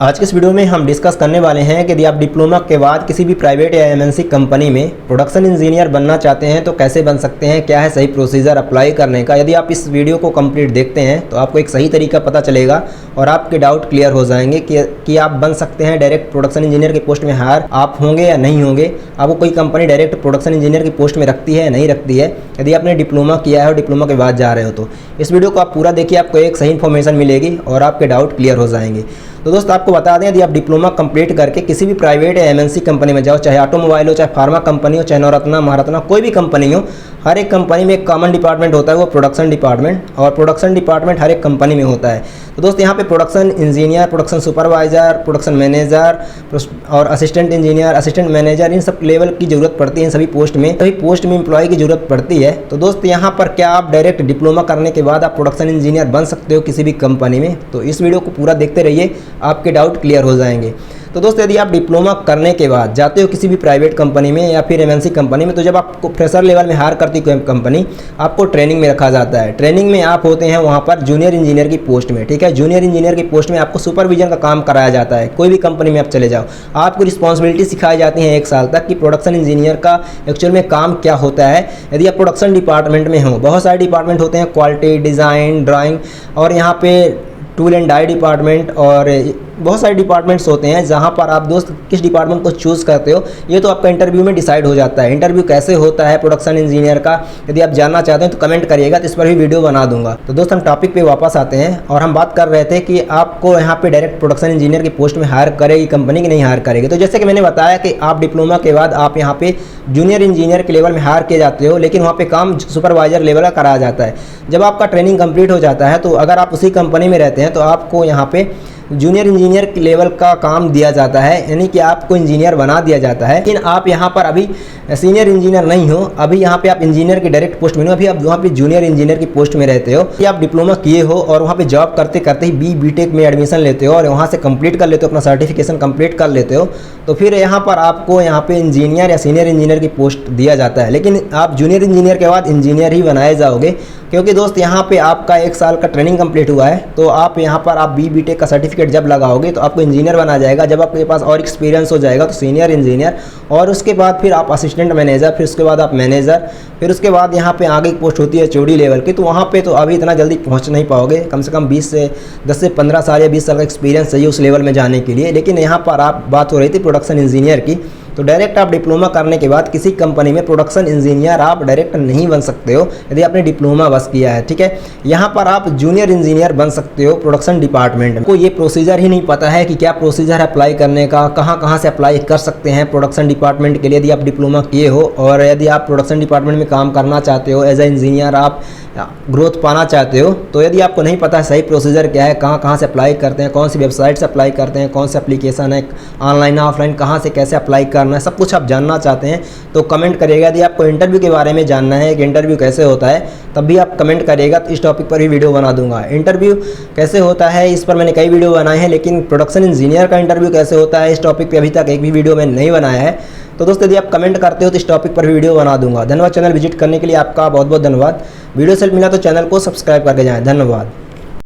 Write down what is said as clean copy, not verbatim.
आज के इस वीडियो में हम डिस्कस करने वाले हैं कि यदि आप डिप्लोमा के बाद किसी भी प्राइवेट या एमएनसी कंपनी में प्रोडक्शन इंजीनियर बनना चाहते हैं तो कैसे बन सकते हैं, क्या है सही प्रोसीजर अप्लाई करने का। यदि आप इस वीडियो को कंप्लीट देखते हैं तो आपको एक सही तरीका पता चलेगा और आपके डाउट क्लियर हो जाएंगे कि आप बन सकते हैं डायरेक्ट प्रोडक्शन इंजीनियर की पोस्ट में हायर आप होंगे या नहीं होंगे। आपको कोई कंपनी डायरेक्ट प्रोडक्शन इंजीनियर की पोस्ट में रखती है या नहीं रखती है, यदि आपने डिप्लोमा किया है और डिप्लोमा के बाद जा रहे हो तो इस वीडियो को आप पूरा देखिए, आपको एक सही इन्फॉर्मेशन मिलेगी और आपके डाउट क्लियर हो जाएंगे। तो दोस्त आपको बता दें, यदि आप डिप्लोमा कंप्लीट करके किसी भी प्राइवेट या एमएनसी कंपनी में जाओ, चाहे ऑटोमोबाइल हो, चाहे फार्मा कंपनी हो, चाहे नवरत्ना महारत्ना कोई भी कंपनी हो, हर एक कंपनी में एक कॉमन डिपार्टमेंट होता है, वो प्रोडक्शन डिपार्टमेंट। और प्रोडक्शन डिपार्टमेंट हर एक कंपनी में होता है। तो दोस्त यहाँ पे production engineer, production supervisor, production manager और असिस्टेंट इंजीनियर, असिस्टेंट मैनेजर, इन सब लेवल की जरूरत पड़ती है। इन सभी पोस्ट में एम्प्लॉय की जरूरत पड़ती है। तो दोस्त यहाँ पर क्या आप डायरेक्ट डिप्लोमा करने के बाद आप प्रोडक्शन इंजीनियर बन सकते हो किसी भी कंपनी में? तो इस वीडियो को पूरा देखते रहिए, आपके डाउट क्लियर हो जाएंगे। तो दोस्त यदि आप डिप्लोमा करने के बाद जाते हो किसी भी प्राइवेट कंपनी में या फिर एमएनसी कंपनी में, तो जब आपको फ्रेशर लेवल में हायर करती है कंपनी, आपको ट्रेनिंग में रखा जाता है। ट्रेनिंग में आप होते हैं वहाँ पर जूनियर इंजीनियर की पोस्ट में, ठीक है। जूनियर इंजीनियर की पोस्ट में आपको सुपरविजन का काम कराया जाता है। कोई भी कंपनी में आप चले जाओ, आपको रिस्पॉन्सिबिलिटी सिखाई जाती है 1 साल तक कि प्रोडक्शन इंजीनियर का एक्चुअल में काम क्या होता है। यदि आप प्रोडक्शन डिपार्टमेंट में हो, बहुत सारे डिपार्टमेंट होते हैं, क्वालिटी, डिज़ाइन, ड्राइंग और यहाँ पे टूल एंड डाई डिपार्टमेंट और बहुत सारे डिपार्टमेंट्स होते हैं। जहाँ पर आप दोस्त किस डिपार्टमेंट को चूज़ करते हो ये तो आपका इंटरव्यू में डिसाइड हो जाता है। इंटरव्यू कैसे होता है प्रोडक्शन इंजीनियर का, यदि आप जानना चाहते हैं तो कमेंट करिएगा, तो इस पर भी वीडियो बना दूंगा। तो दोस्त हम टॉपिक पे वापस आते हैं और हम बात कर रहे थे कि आपको यहाँ पे डायरेक्ट प्रोडक्शन इंजीनियर की पोस्ट में हायर करेगी कंपनी की नहीं हायर करेगी। तो जैसे कि मैंने बताया कि आप डिप्लोमा के बाद आप यहाँ पे जूनियर इंजीनियर के लेवल में हायर किए जाते हो, लेकिन वहाँ पे काम सुपरवाइजर लेवल का कराया जाता है। जब आपका ट्रेनिंग कंप्लीट हो जाता है तो अगर आप उसी कंपनी में रहते हैं तो आपको यहाँ पे जूनियर इंजीनियर लेवल का काम दिया जाता है, यानी कि आपको इंजीनियर बना दिया जाता है। लेकिन आप यहाँ पर अभी सीनियर इंजीनियर नहीं हो, अभी यहाँ पे आप इंजीनियर की डायरेक्ट पोस्ट में हो, अभी आप वहाँ पे जूनियर इंजीनियर की पोस्ट में रहते हो। कि आप डिप्लोमा किए हो और वहाँ पे जॉब करते करते ही बीटेक में एडमिशन लेते हो और वहाँ से कंप्लीट कर लेते हो, अपना सर्टिफिकेशन कंप्लीट कर लेते हो, तो फिर यहाँ पर आपको यहाँ पे इंजीनियर या सीनियर इंजीनियर की पोस्ट दिया जाता है। लेकिन आप जूनियर इंजीनियर के बाद इंजीनियर ही बनाए जाओगे, क्योंकि दोस्त यहाँ पे आपका 1 साल का ट्रेनिंग कंप्लीट हुआ है। तो आप यहाँ पर आप बीटेक का सर्टिफिकेट जब लगाओगे तो आपको इंजीनियर बना जाएगा। जब आपके पास और एक्सपीरियंस हो जाएगा तो सीनियर इंजीनियर, और उसके बाद फिर आप असिस्टेंट मैनेजर, फिर उसके बाद आप मैनेजर, फिर उसके बाद यहाँ पे आगे पोस्ट होती है चौड़ी लेवल की। तो वहाँ पे तो अभी इतना जल्दी पहुँच नहीं पाओगे, कम से कम 10 से 15 साल या 20 साल का एक्सपीरियंस चाहिए उस लेवल में जाने के लिए। लेकिन यहाँ पर आप बात हो रही थी प्रोडक्शन इंजीनियर की, तो डायरेक्ट आप डिप्लोमा करने के बाद किसी कंपनी में प्रोडक्शन इंजीनियर आप डायरेक्ट नहीं बन सकते हो यदि आपने डिप्लोमा बस किया है, ठीक है। यहाँ पर आप जूनियर इंजीनियर बन सकते हो प्रोडक्शन डिपार्टमेंट में। को ये प्रोसीजर ही नहीं पता है कि क्या प्रोसीजर है अप्लाई करने का, कहाँ से अप्लाई कर सकते हैं प्रोडक्शन डिपार्टमेंट के लिए यदि आप डिप्लोमा किए हो और यदि आप प्रोडक्शन डिपार्टमेंट में काम करना चाहते हो, एज ए इंजीनियर आप ग्रोथ पाना चाहते हो। तो यदि आपको नहीं पता है सही प्रोसीजर क्या है, कहाँ से अप्लाई करते हैं, कौन सी वेबसाइट से अप्लाई करते हैं, कौन से एप्लीकेशन है, ऑनलाइन ऑफलाइन कहाँ से कैसे अप्लाई करना है, सब कुछ आप जानना चाहते हैं तो कमेंट करिएगा। यदि आपको इंटरव्यू के बारे में जानना है कि इंटरव्यू कैसे होता है तब भी आप कमेंट करिएगा, तो इस टॉपिक पर भी वीडियो बना दूंगा। इंटरव्यू कैसे होता है इस पर मैंने कई वीडियो बनाए हैं, लेकिन प्रोडक्शन इंजीनियर का इंटरव्यू कैसे होता है इस टॉपिक पर अभी तक एक भी वीडियो मैंने नहीं बनाया है। तो दोस्तों यदि आप कमेंट करते हो तो इस टॉपिक पर वीडियो बना दूंगा। धन्यवाद। चैनल विजिट करने के लिए आपका बहुत बहुत धन्यवाद। वीडियो से मिला तो चैनल को सब्सक्राइब करके जाएं। धन्यवाद।